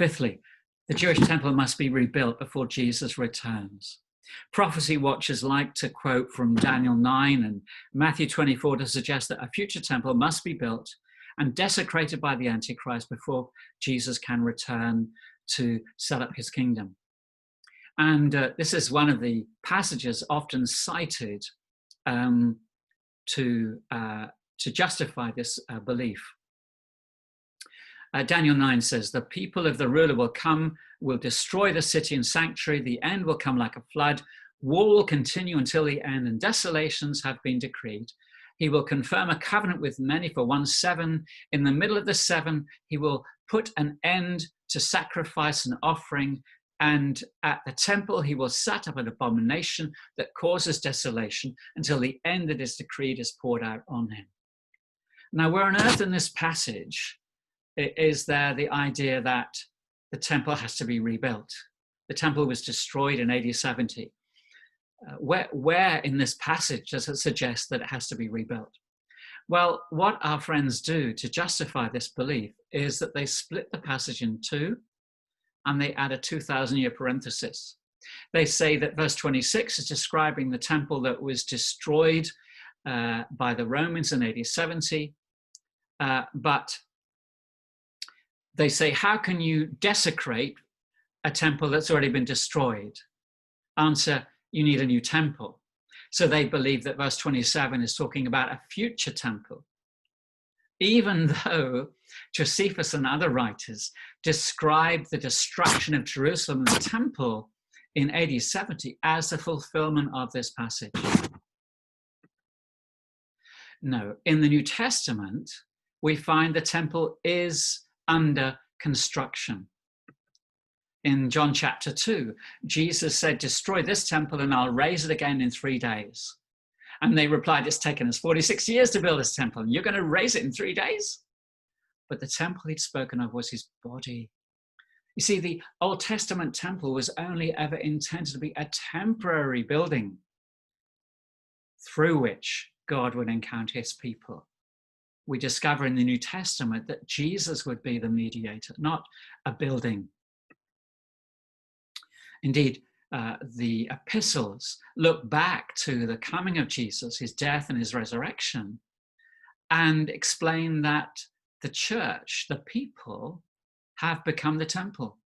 Fifthly, the Jewish temple must be rebuilt before Jesus returns. Prophecy watchers like to quote from Daniel 9 and Matthew 24 to suggest that a future temple must be built and desecrated by the Antichrist before Jesus can return to set up his kingdom. And this is one of the passages often cited to justify this belief. Daniel 9 says, the people of the ruler will come, will destroy the city and sanctuary. The end will come like a flood. War will continue until the end, and desolations have been decreed. He will confirm a covenant with many for 1 7. In the middle of the 7, he will put an end to sacrifice and offering. And at the temple, he will set up an abomination that causes desolation until the end that is decreed is poured out on him. Now, where on earth in this passage is there the idea that the temple has to be rebuilt? The temple was destroyed in AD 70. Where in this passage does it suggest that it has to be rebuilt? Well, what our friends do to justify this belief is that they split the passage in two and they add a 2,000-year parenthesis. They say that verse 26 is describing the temple that was destroyed by the Romans in AD 70, but they say, how can you desecrate a temple that's already been destroyed? Answer, you need a new temple. So they believe that verse 27 is talking about a future temple, even though Josephus and other writers describe the destruction of Jerusalem and the temple in AD 70 as the fulfillment of this passage. No, in the New Testament, we find the temple is under construction. In John chapter 2, Jesus said, destroy this temple and I'll raise it again in 3 days. And they replied, it's taken us 46 years to build this temple, and you're going to raise it in 3 days? But the temple he'd spoken of was his body. You see, the Old Testament temple was only ever intended to be a temporary building through which God would encounter his people. We discover in the New Testament that Jesus would be the mediator, not a building. Indeed, the epistles look back to the coming of Jesus, his death and his resurrection, and explain that the church, the people, have become the temple.